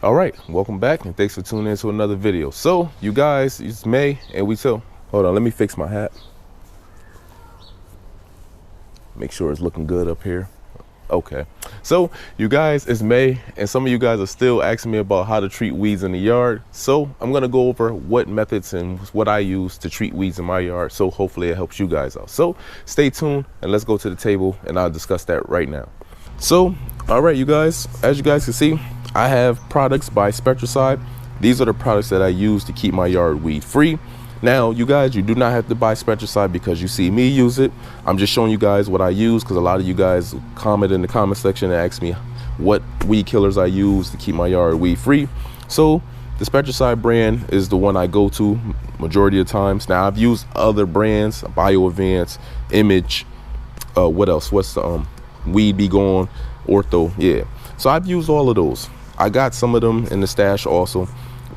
All right, welcome back and thanks for tuning in to another video. So you guys, it's May and hold on, let me fix my hat. Make sure it's looking good up here. Okay, so you guys, it's May and some of you guys are still asking me about how to treat weeds in the yard. So I'm gonna go over what methods and what I use to treat weeds in my yard. So hopefully it helps you guys out. So stay tuned and let's go to the table and I'll discuss that right now. So, all right, you guys, as you guys can see, I have products by Spectracide. These are the products that I use to keep my yard weed free. Now, you guys, you do not have to buy Spectracide because you see me use it. I'm just showing you guys what I use because a lot of you guys comment in the comment section and ask me what weed killers I use to keep my yard weed free. So the Spectracide brand is the one I go to majority of times. Now, I've used other brands, Bio Advance, Image, what else? What's the Weed Be Gone, Ortho, yeah. So I've used all of those. I got some of them in the stash also,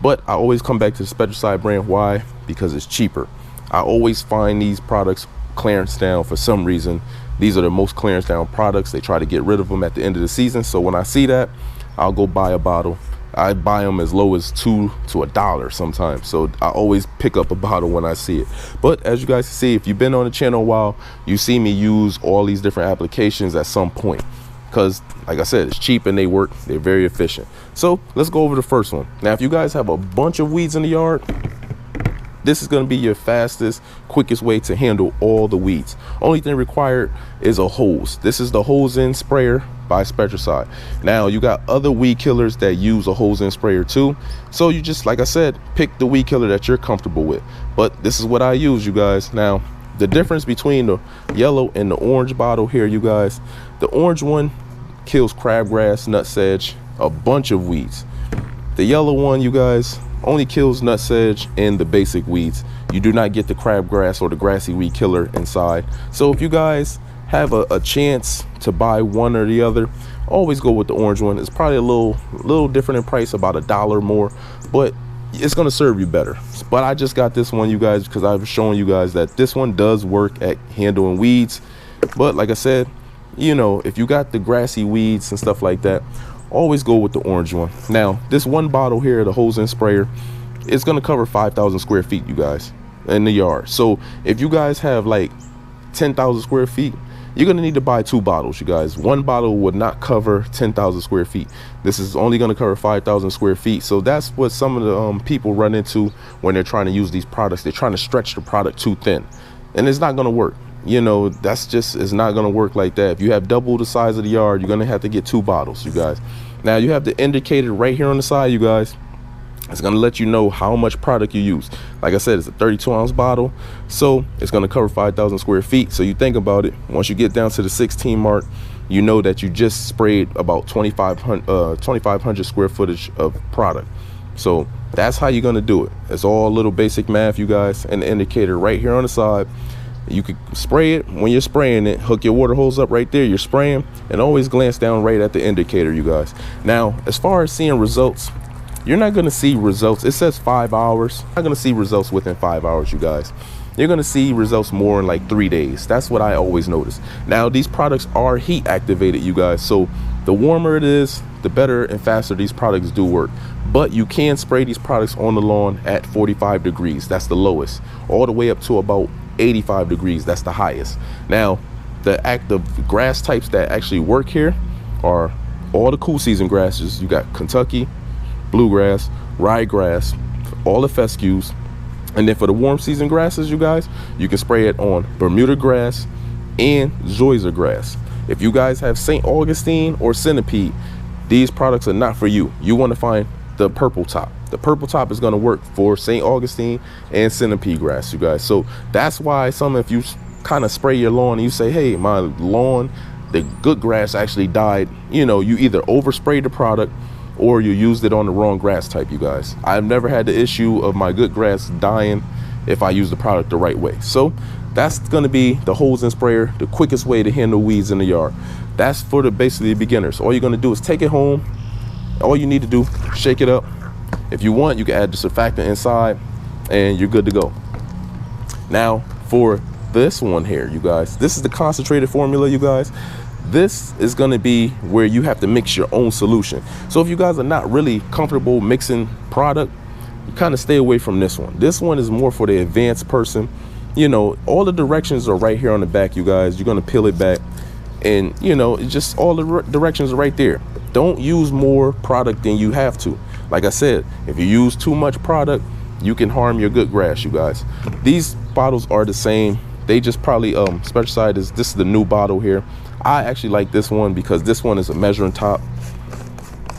but I always come back to the Spectracide brand. Why? Because it's cheaper. I always find these products clearance down for some reason. These are the most clearance down products. They try to get rid of them at the end of the season. So when I see that, I'll go buy a bottle. I buy them as low as $2 to $1 sometimes. So I always pick up a bottle when I see it. But as you guys can see, if you've been on the channel a while, you see me use all these different applications at some point. Because like I said, it's cheap and they work. They're very efficient. So let's go over the first one. Now, if you guys have a bunch of weeds in the yard, this is going to be your fastest, quickest way to handle all the weeds. Only thing required is a hose. This is the hose in sprayer by Spectracide. Now, you got other weed killers that use a hose in sprayer too. So you just, like I said, pick the weed killer that you're comfortable with. But this is what I use, you guys. Now, the difference between the yellow and the orange bottle here, you guys, the orange one kills crabgrass, nutsedge, a bunch of weeds. The yellow one, you guys, only kills nutsedge and the basic weeds. You do not get the crabgrass or the grassy weed killer inside. So if you guys have a chance to buy one or the other, always go with the orange one. It's probably a little different in price, about $1 more, but it's going to serve you better. But I just got this one, you guys, because I've shown you guys that this one does work at handling weeds. But like I said, you know, if you got the grassy weeds and stuff like that, always go with the orange one. Now, this one bottle here, the hose in sprayer, it's going to cover 5,000 square feet, you guys, in the yard. So if you guys have like 10,000 square feet, you're going to need to buy 2 bottles, you guys. One bottle would not cover 10,000 square feet. This is only going to cover 5,000 square feet. So that's what some of the people run into when they're trying to use these products. They're trying to stretch the product too thin, and it's not going to work. You know, that's just, it's not going to work like that. If you have double the size of the yard, you're going to have to get 2 bottles, you guys. Now, you have the indicator right here on the side, you guys. It's going to let you know how much product you use. Like I said, it's a 32-ounce bottle, so it's going to cover 5,000 square feet. So you think about it, once you get down to the 16 mark, you know that you just sprayed about 2,500 square footage of product. So that's how you're going to do it. It's all a little basic math, you guys, and the indicator right here on the side. You could spray it. When you're spraying it, hook your water hose up right there, you're spraying, and always glance down right at the indicator, you guys. Now, as far as seeing results, you're not going to see results. It says 5 hours. You're not going to see results within 5 hours, you guys. You're going to see results more in like 3 days. That's what I always notice. Now, these products are heat activated, you guys. So the warmer it is, the better and faster these products do work. But you can spray these products on the lawn at 45 degrees. That's the lowest. All the way up to about 85 degrees. That's the highest. Now, the active grass types that actually work here are all the cool season grasses. You got Kentucky, bluegrass, ryegrass, all the fescues. And then for the warm season grasses, you guys, you can spray it on Bermuda grass and zoysia grass. If you guys have St. Augustine or centipede, these products are not for you. You want to find the purple top. The purple top is going to work for St. Augustine and centipede grass, you guys. So that's why if you kind of spray your lawn and you say, hey, my lawn, the good grass actually died, you know, you either oversprayed the product or you used it on the wrong grass type, you guys. I've never had the issue of my good grass dying if I use the product the right way. So that's going to be the hose and sprayer, the quickest way to handle weeds in the yard. That's for the basically beginners. All you're going to do is take it home. All you need to do, shake it up. If you want, you can add the surfactant inside and you're good to go. Now for this one here, you guys, this is the concentrated formula, you guys. This is going to be where you have to mix your own solution. So if you guys are not really comfortable mixing product, you kind of stay away from this one. This one is more for the advanced person. You know, all the directions are right here on the back, you guys. You're going to peel it back, and you know, it's just all the directions are right there. Don't use more product than you have to. Like I said, if you use too much product, you can harm your good grass, you guys. These bottles are the same. They just probably Spectracide this is the new bottle here. I actually like this one because this one is a measuring top.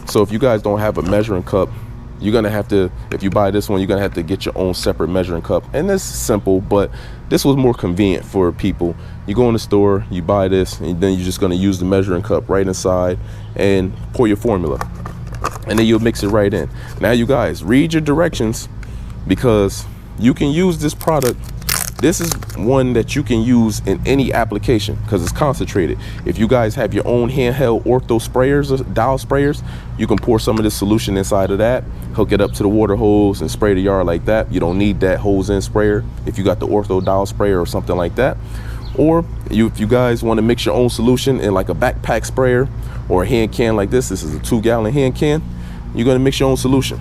So if you guys don't have a measuring cup, you're gonna have to, if you buy this one, you're gonna have to get your own separate measuring cup. And this is simple, but this was more convenient for people. You go in the store, you buy this, and then you're just gonna use the measuring cup right inside and pour your formula. And then you'll mix it right in. Now you guys, read your directions, because you can use this product. This is one that you can use in any application because it's concentrated. If you guys have your own handheld ortho sprayers or dial sprayers, you can pour some of this solution inside of that, hook it up to the water hose and spray the yard like that. You don't need that hose in sprayer if you got the ortho dial sprayer or something like that. Or if you guys want to mix your own solution in like a backpack sprayer or a hand can like this is a 2-gallon hand can, you're going to mix your own solution.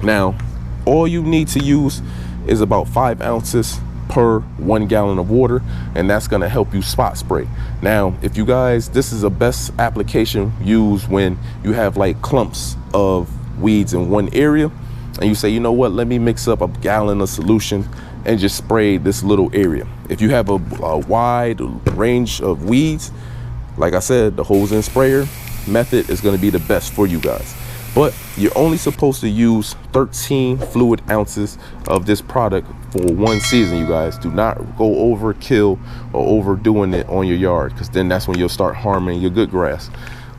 Now, all you need to use is about 5 ounces per 1 gallon of water, and that's going to help you spot spray. Now, if you guys, this is a best application used when you have like clumps of weeds in one area and you say, you know what, let me mix up a gallon of solution and just spray this little area. If you have a wide range of weeds, like I said, the hose and sprayer method is going to be the best for you guys. But you're only supposed to use 13 fluid ounces of this product for one season, you guys. Do not go overkill or overdoing it on your yard, because then that's when you'll start harming your good grass.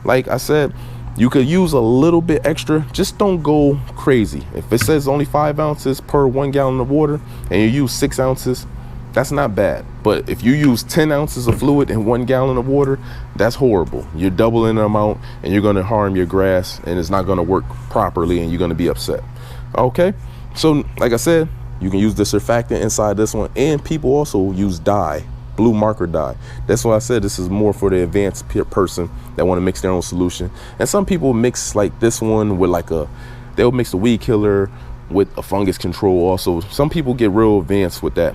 Like I said, you could use a little bit extra, just don't go crazy. If it says only 5 ounces per 1 gallon of water and you use 6 ounces, that's not bad. But if you use 10 ounces of fluid in 1 gallon of water, that's horrible. You're doubling the amount and you're going to harm your grass, and it's not going to work properly and you're going to be upset. Okay, so like I said, you can use the surfactant inside this one, and people also use dye, blue marker dye. That's why I said this is more for the advanced person that want to mix their own solution. And some people mix like this one with like they'll mix the weed killer with a fungus control also. Some people get real advanced with that.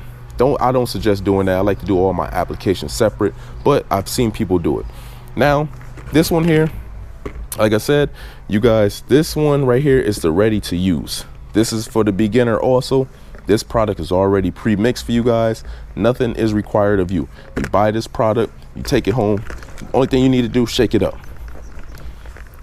I don't suggest doing that. I like to do all my applications separate, but I've seen people do it. Now, this one here, like I said, you guys, this one right here is the ready to use. This is for the beginner also. This product is already pre-mixed for you guys. Nothing is required of you. You buy this product, you take it home. The only thing you need to do, shake it up.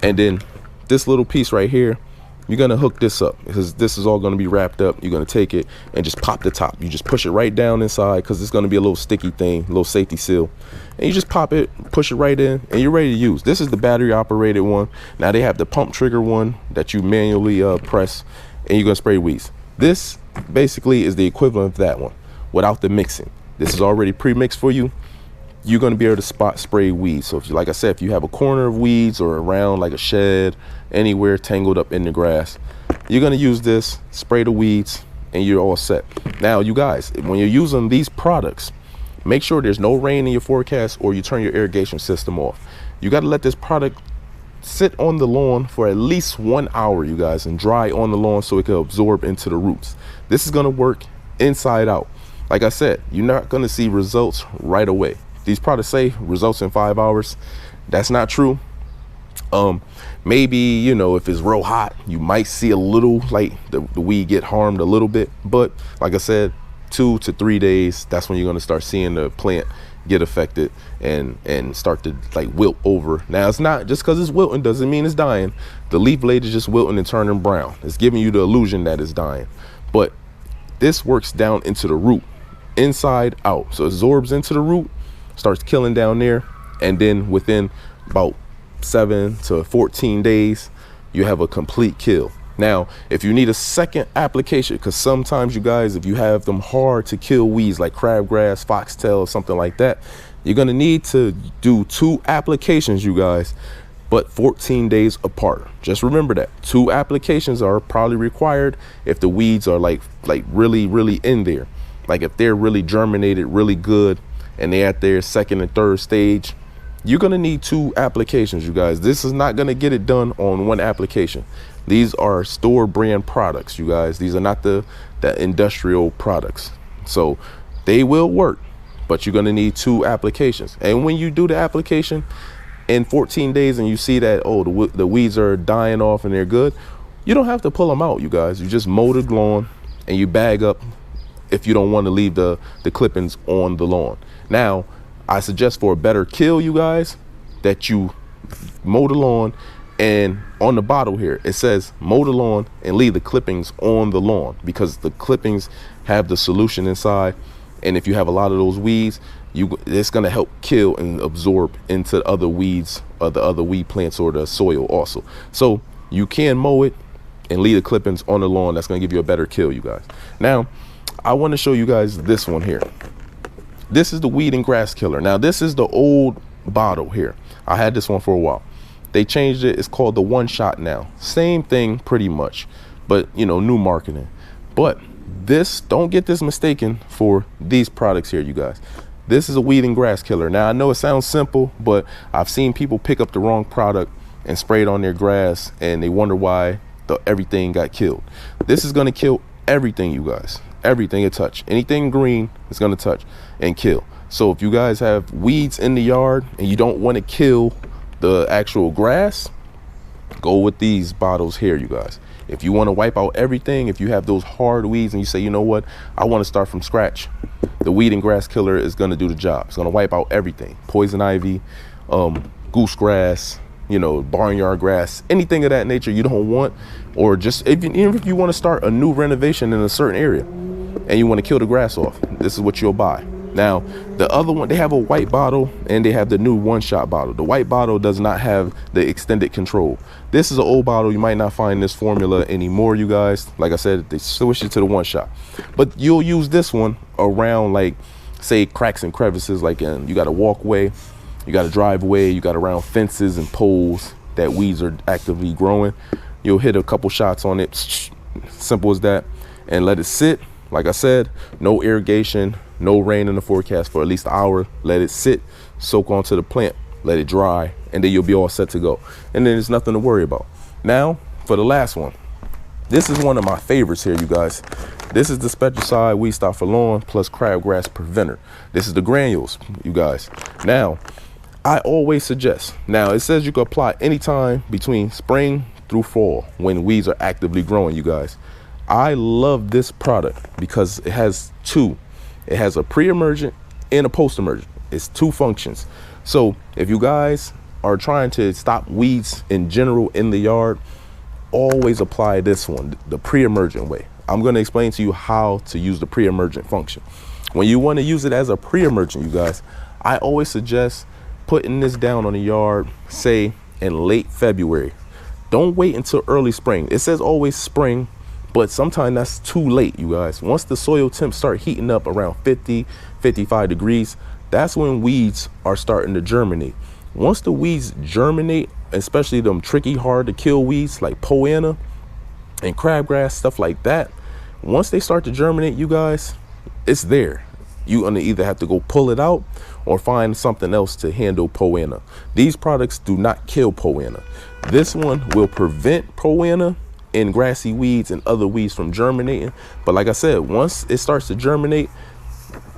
And then this little piece right here, you're gonna hook this up, because this is all gonna be wrapped up. You're gonna take it and just pop the top. You just push it right down inside, because it's gonna be a little sticky thing, a little safety seal. And you just pop it, push it right in, and you're ready to use. This is the battery operated one. Now they have the pump trigger one that you manually press, and you're gonna spray weeds. This basically is the equivalent of that one without the mixing. This is already pre-mixed for you. You're going to be able to spot spray weeds. So if you, like I said, if you have a corner of weeds or around like a shed, anywhere tangled up in the grass, you're going to use this, spray the weeds, and you're all set. Now you guys, when you're using these products, make sure there's no rain in your forecast or you turn your irrigation system off. You got to let this product sit on the lawn for at least 1 hour, you guys, and dry on the lawn so it can absorb into the roots. This is going to work inside out. Like I said, you're not going to see results right away. These products say results in 5 hours. That's not true. Maybe, you know, if it's real hot, you might see a little, like the weed get harmed a little bit. But like I said, 2 to 3 days, that's when you're going to start seeing the plant get affected and start to like wilt over. Now, it's not just because it's wilting doesn't mean it's dying. The leaf blade is just wilting and turning brown. It's giving you the illusion that it's dying. But this works down into the root, inside out. So it absorbs into the root, starts killing down there, and then within about 7 to 14 days, you have a complete kill. Now, if you need a second application, because sometimes you guys, if you have them hard to kill weeds like crabgrass, foxtail, or something like that, you're going to need to do 2 applications, you guys, but 14 days apart. Just remember that 2 applications are probably required if the weeds are like really in there. Like if they're really germinated really good and they're at their 2nd and 3rd stage, you're gonna need 2 applications, you guys. This is not gonna get it done on 1 application. These are store brand products, you guys. These are not the industrial products. So they will work, but you're gonna need 2 applications. And when you do the application in 14 days and you see that, oh, the weeds are dying off and they're good, you don't have to pull them out, you guys. You just mow the lawn and you bag up if you don't want to leave the clippings on the lawn. Now, I suggest for a better kill, you guys, that you mow the lawn, and on the bottle here it says mow the lawn and leave the clippings on the lawn, because the clippings have the solution inside, and if you have a lot of those weeds, it's going to help kill and absorb into other weeds or the other weed plants or the soil also. So you can mow it and leave the clippings on the lawn. That's going to give you a better kill, you guys. Now I want to show you guys this one here. This is the weed and grass killer. Now this is the old bottle here. I had this one for a while. They changed it. It's called the One Shot now. Same thing pretty much, but you know, new marketing. But this, don't get this mistaken for these products here, you guys. This is a weed and grass killer. Now I know it sounds simple, but I've seen people pick up the wrong product and spray it on their grass, and they wonder why everything got killed. This is going to kill everything, you guys. Everything it touch, anything green is going to touch and kill. So if you guys have weeds in the yard and you don't want to kill the actual grass, go with these bottles here, you guys. If you want to wipe out everything, if you have those hard weeds and you say, you know what, I want to start from scratch, the weed and grass killer is going to do the job. It's going to wipe out everything. Poison ivy, goose grass, you know, barnyard grass, anything of that nature you don't want. Or just even if you want to start a new renovation in a certain area and you want to kill the grass off, this is what you'll buy. Now the other one, they have a white bottle and they have the new One Shot bottle. The white bottle does not have the extended control. This is an old bottle. You might not find this formula anymore, you guys. Like I said, they switched it to the One Shot, but you'll use this one around, like, say, cracks and crevices, like you got a walkway, you got a driveway, you got around fences and poles that weeds are actively growing. You'll hit a couple shots on it, simple as that, and let it sit. Like I said, no irrigation, no rain in the forecast for at least an hour. Let it sit, soak onto the plant, let it dry, and then you'll be all set to go. And then there's nothing to worry about. Now for the last one. This is one of my favorites here, you guys. This is the Spectracide Weed Stop for Lawn plus Crabgrass Preventer. This is the granules, you guys. Now, I always suggest, now it says you can apply anytime between spring through fall when weeds are actively growing, you guys. I love this product because it has 2. It has a pre-emergent and a post-emergent. It's 2 functions. So if you guys are trying to stop weeds in general in the yard, always apply this one, the pre-emergent way. I'm going to explain to you how to use the pre-emergent function. When you want to use it as a pre-emergent, you guys, I always suggest putting this down on the yard, say in late February. Don't wait until early spring. It says always spring, but sometimes that's too late, you guys. Once the soil temps start heating up around 50, 55 degrees, that's when weeds are starting to germinate. Once the weeds germinate, especially them tricky, hard to kill weeds like poena and crabgrass, stuff like that, once they start to germinate, you guys, it's there. You're gonna either have to go pull it out or find something else to handle poena. These products do not kill poena. This one will prevent poena and grassy weeds and other weeds from germinating. But like I said, once it starts to germinate,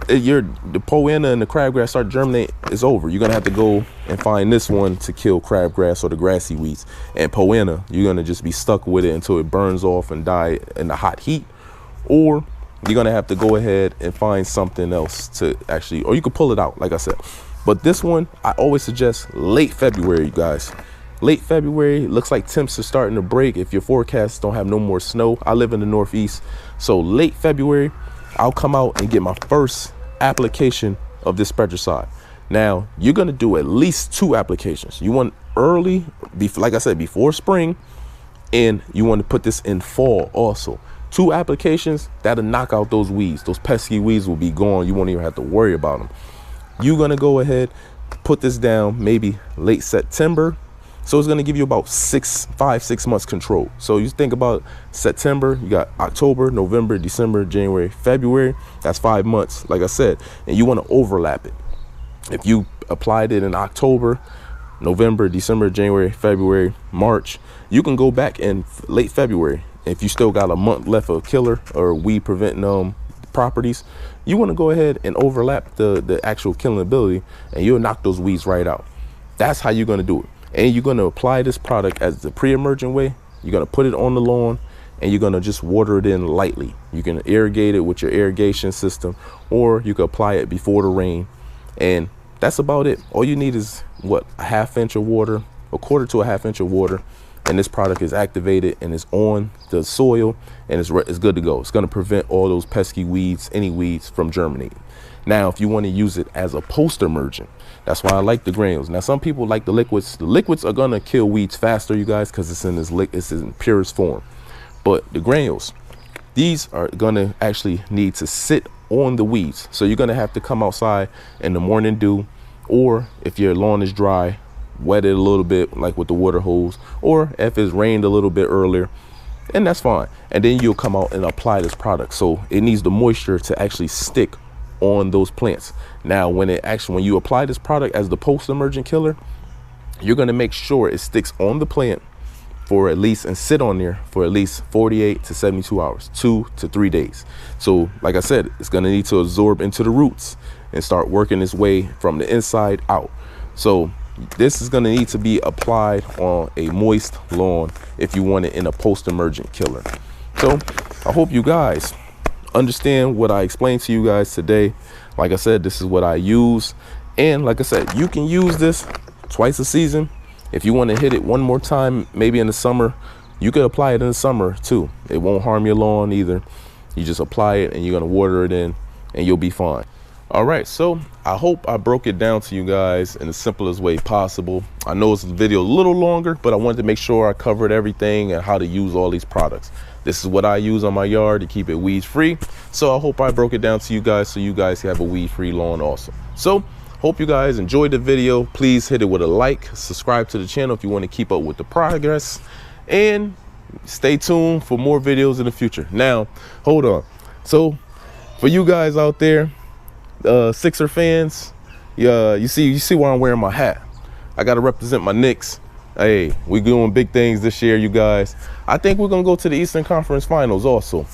the poena and the crabgrass start germinating, it's over. You're gonna have to go and find this one to kill crabgrass or the grassy weeds. And poena, you're gonna just be stuck with it until it burns off and die in the hot heat. Or you're gonna have to go ahead and find something else to actually, or you could pull it out, like I said. But this one, I always suggest late February, you guys. Late February, looks like temps are starting to break if your forecasts don't have no more snow. I live in the Northeast, so late February, I'll come out and get my first application of this Spectracide. Now, you're gonna do at least 2 applications. You want early, like I said, before spring, and you want to put this in fall also. 2 applications, that'll knock out those weeds. Those pesky weeds will be gone. You won't even have to worry about them. You're gonna go ahead, put this down maybe late September. So it's going to give you about 5, 6 months control. So you think about September, you got October, November, December, January, February. That's 5 months, like I said, and you want to overlap it. If you applied it in October, November, December, January, February, March, you can go back in late February. If you still got a month left of killer or weed preventing properties, you want to go ahead and overlap the actual killing ability, and you'll knock those weeds right out. That's how you're going to do it. And you're going to apply this product as the pre-emergent way. You're going to put it on the lawn, and you're going to just water it in lightly. You can irrigate it with your irrigation system, or you can apply it before the rain, and that's about it. All you need is what, a ½ inch of water, a quarter to a ½ inch of water, and this product is activated and it's on the soil, and it's good to go. It's going to prevent all those pesky weeds, any weeds, from germinating. Now, if you want to use it as a post-emergent, that's why I like the granules. Now, some people like the liquids. The liquids are going to kill weeds faster, you guys, because it's in purest form. But the granules, these are going to actually need to sit on the weeds. So you're going to have to come outside in the morning dew, or if your lawn is dry, wet it a little bit, like with the water hose, or if it's rained a little bit earlier, and that's fine. And then you'll come out and apply this product. So it needs the moisture to actually stick on those plants. Now, when you apply this product as the post-emergent killer, you're going to make sure it sticks on the plant for at least, and sit on there for at least 48 to 72 hours, 2 to 3 days. So like I said, it's going to need to absorb into the roots and start working its way from the inside out. So this is going to need to be applied on a moist lawn if you want it in a post-emergent killer. So I hope you guys understand what I explained to you guys today. Like I said, this is what I use, and like I said, you can use this twice a season. If you want to hit it one more time, maybe in the summer, you could apply it in the summer too. It won't harm your lawn either. You just apply it and you're going to water it in, and you'll be fine. All right, so I hope I broke it down to you guys in the simplest way possible. I know it's a video a little longer, but I wanted to make sure I covered everything and how to use all these products. This is what I use on my yard to keep it weed free. So I hope I broke it down to you guys so you guys have a weed free lawn also. So hope you guys enjoyed the video. Please hit it with a like, subscribe to the channel if you want to keep up with the progress, and stay tuned for more videos in the future. Now, hold on. So for you guys out there, Sixer fans, you see why I'm wearing my hat. I got to represent my Knicks. Hey, we're doing big things this year, you guys. I think we're gonna go to the Eastern Conference Finals also.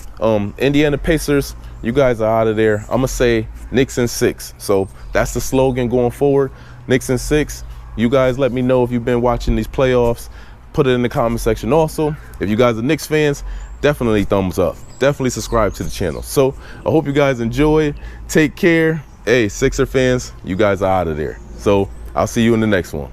Indiana Pacers, you guys are out of there. I'm gonna say Knicks in 6. So that's the slogan going forward, Knicks in 6. You guys let me know if you've been watching these playoffs. Put it in the comment section also. If you guys are Knicks fans, definitely thumbs up. Definitely subscribe to the channel. So I hope you guys enjoy. Take care. Hey, Sixer fans, you guys are out of there. So I'll see you in the next one.